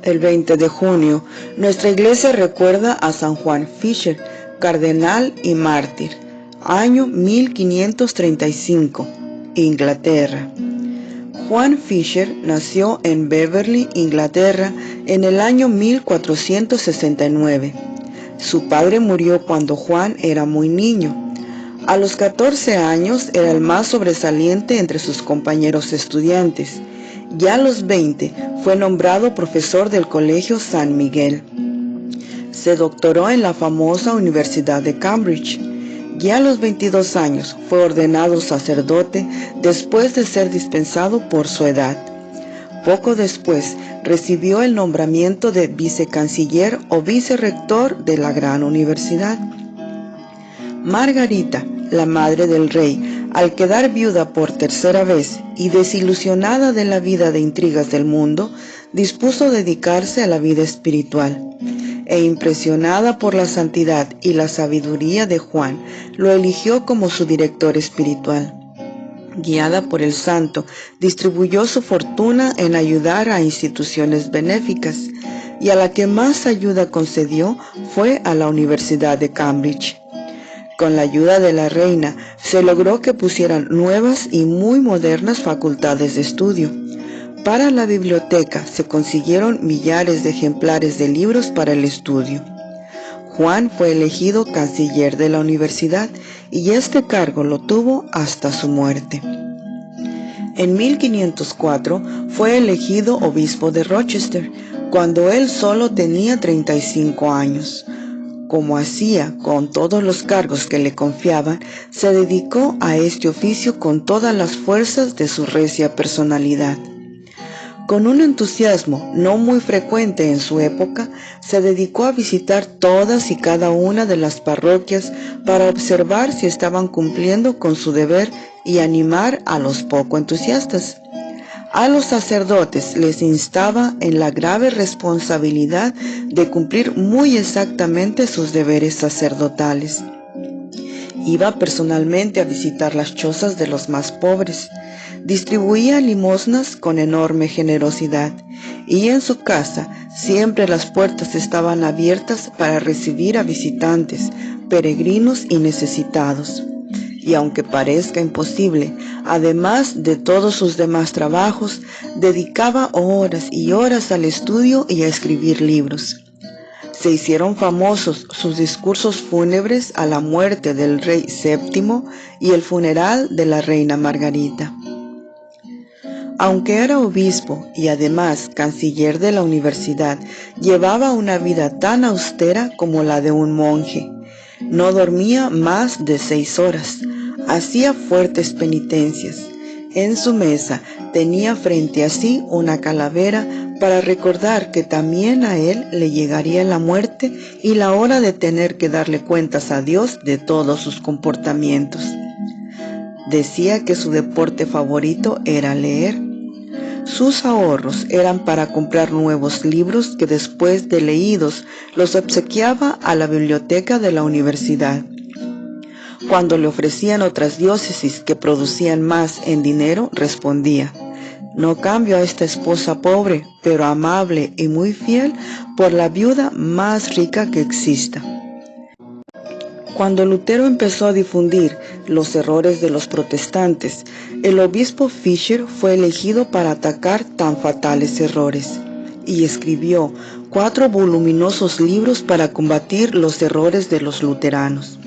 El 20 de junio, nuestra iglesia recuerda a San Juan Fisher, cardenal y mártir, año 1535, Inglaterra. Juan Fisher nació en Beverly, Inglaterra, en el año 1469. Su padre murió cuando Juan era muy niño. A los 14 años era el más sobresaliente entre sus compañeros estudiantes. Ya a los 20 fue nombrado profesor del Colegio San Miguel. Se doctoró en la famosa Universidad de Cambridge. Ya a los 22 años fue ordenado sacerdote después de ser dispensado por su edad. Poco después recibió el nombramiento de vicecanciller o vicerrector de la gran universidad. Margarita, la madre del rey, al quedar viuda por tercera vez y desilusionada de la vida de intrigas del mundo, dispuso dedicarse a la vida espiritual. E impresionada por la santidad y la sabiduría de Juan, lo eligió como su director espiritual. Guiada por el santo, distribuyó su fortuna en ayudar a instituciones benéficas, y a la que más ayuda concedió fue a la Universidad de Cambridge. Con la ayuda de la reina, se logró que pusieran nuevas y muy modernas facultades de estudio. Para la biblioteca se consiguieron millares de ejemplares de libros para el estudio. Juan fue elegido canciller de la universidad y este cargo lo tuvo hasta su muerte. En 1504 fue elegido obispo de Rochester, cuando él solo tenía 35 años. Como hacía con todos los cargos que le confiaban, se dedicó a este oficio con todas las fuerzas de su recia personalidad. Con un entusiasmo no muy frecuente en su época, se dedicó a visitar todas y cada una de las parroquias para observar si estaban cumpliendo con su deber y animar a los poco entusiastas. A los sacerdotes les instaba en la grave responsabilidad de cumplir muy exactamente sus deberes sacerdotales. Iba personalmente a visitar las chozas de los más pobres, distribuía limosnas con enorme generosidad, y en su casa siempre las puertas estaban abiertas para recibir a visitantes, peregrinos y necesitados. Y aunque parezca imposible, además de todos sus demás trabajos, dedicaba horas y horas al estudio y a escribir libros. Se hicieron famosos sus discursos fúnebres a la muerte del rey VII y el funeral de la reina Margarita. Aunque era obispo y además canciller de la universidad, llevaba una vida tan austera como la de un monje. No dormía más de 6 horas. Hacía fuertes penitencias. En su mesa tenía frente a sí una calavera para recordar que también a él le llegaría la muerte y la hora de tener que darle cuentas a Dios de todos sus comportamientos. Decía que su deporte favorito era leer. Sus ahorros eran para comprar nuevos libros que después de leídos los obsequiaba a la biblioteca de la universidad. Cuando le ofrecían otras diócesis que producían más en dinero, respondía: no cambio a esta esposa pobre, pero amable y muy fiel, por la viuda más rica que exista. Cuando Lutero empezó a difundir los errores de los protestantes, el obispo Fisher fue elegido para atacar tan fatales errores, y escribió 4 voluminosos libros para combatir los errores de los luteranos.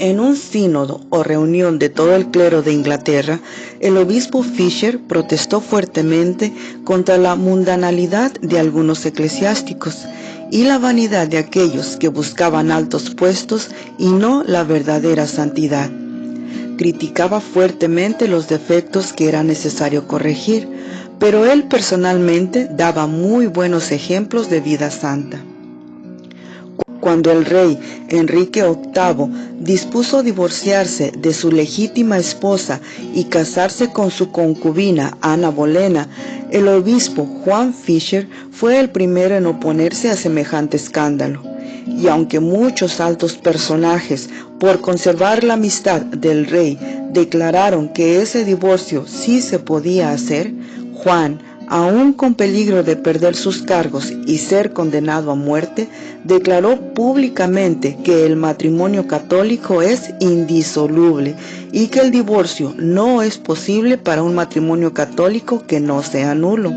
En un sínodo o reunión de todo el clero de Inglaterra, el obispo Fisher protestó fuertemente contra la mundanalidad de algunos eclesiásticos y la vanidad de aquellos que buscaban altos puestos y no la verdadera santidad. Criticaba fuertemente los defectos que era necesario corregir, pero él personalmente daba muy buenos ejemplos de vida santa. Cuando el rey Enrique VIII dispuso divorciarse de su legítima esposa y casarse con su concubina Ana Bolena, el obispo Juan Fisher fue el primero en oponerse a semejante escándalo. Y aunque muchos altos personajes, por conservar la amistad del rey, declararon que ese divorcio sí se podía hacer, Juan, aún con peligro de perder sus cargos y ser condenado a muerte, declaró públicamente que el matrimonio católico es indisoluble y que el divorcio no es posible para un matrimonio católico que no sea nulo.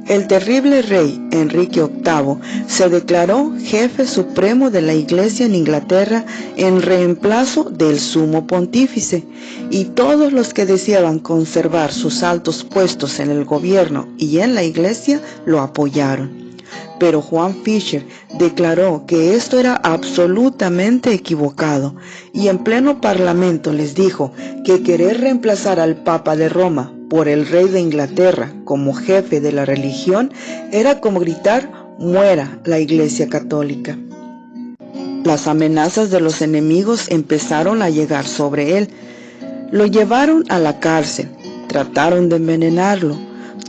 El terrible rey Enrique VIII se declaró jefe supremo de la Iglesia en Inglaterra en reemplazo del sumo pontífice, y todos los que deseaban conservar sus altos puestos en el gobierno y en la Iglesia lo apoyaron. Pero Juan Fisher declaró que esto era absolutamente equivocado, y en pleno parlamento les dijo que querer reemplazar al Papa de Roma por el rey de Inglaterra como jefe de la religión era como gritar «muera la Iglesia Católica». Las amenazas de los enemigos empezaron a llegar sobre él. Lo llevaron a la cárcel, trataron de envenenarlo,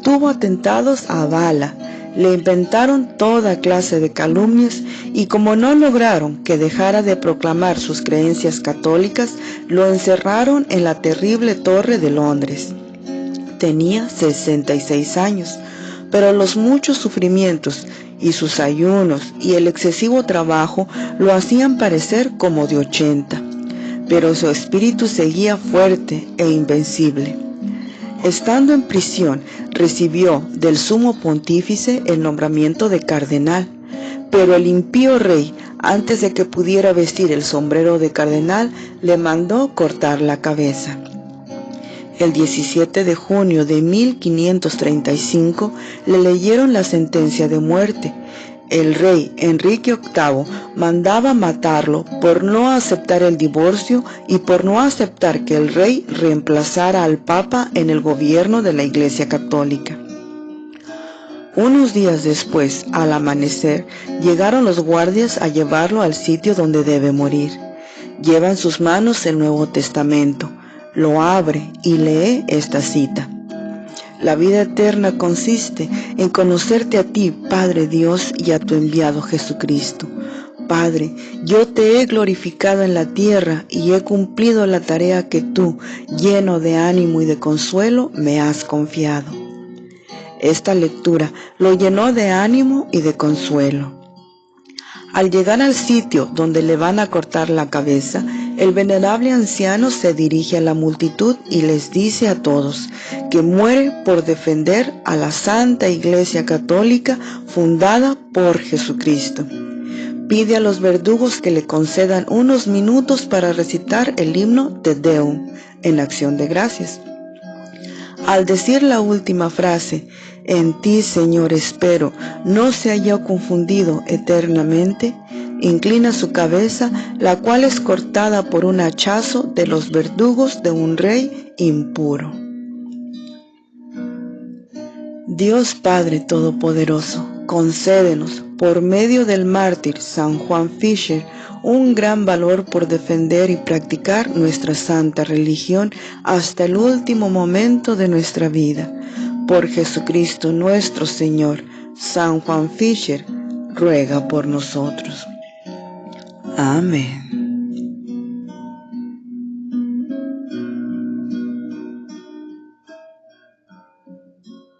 tuvo atentados a bala, le inventaron toda clase de calumnias y como no lograron que dejara de proclamar sus creencias católicas, lo encerraron en la terrible Torre de Londres. Tenía 66 años, pero los muchos sufrimientos y sus ayunos y el excesivo trabajo lo hacían parecer como de 80, pero su espíritu seguía fuerte e invencible. Estando en prisión, recibió del sumo pontífice el nombramiento de cardenal, pero el impío rey, antes de que pudiera vestir el sombrero de cardenal, le mandó cortar la cabeza. El 17 de junio de 1535 le leyeron la sentencia de muerte. El rey Enrique VIII mandaba matarlo por no aceptar el divorcio y por no aceptar que el rey reemplazara al Papa en el gobierno de la Iglesia Católica. Unos días después, al amanecer, llegaron los guardias a llevarlo al sitio donde debe morir. Lleva en sus manos el Nuevo Testamento. Lo abre y lee esta cita. La vida eterna consiste en conocerte a ti, Padre Dios, y a tu enviado Jesucristo. Padre, yo te he glorificado en la tierra y he cumplido la tarea que tú, lleno de ánimo y de consuelo, me has confiado. Esta lectura lo llenó de ánimo y de consuelo. Al llegar al sitio donde le van a cortar la cabeza, el venerable anciano se dirige a la multitud y les dice a todos que muere por defender a la Santa Iglesia Católica fundada por Jesucristo. Pide a los verdugos que le concedan unos minutos para recitar el himno Te Deum en acción de gracias. Al decir la última frase, «En ti, Señor, espero, no se haya confundido eternamente», inclina su cabeza, la cual es cortada por un hachazo de los verdugos de un rey impuro. Dios Padre Todopoderoso, concédenos, por medio del mártir San Juan Fisher, un gran valor por defender y practicar nuestra santa religión hasta el último momento de nuestra vida. Por Jesucristo nuestro Señor, San Juan Fisher ruega por nosotros. Amén.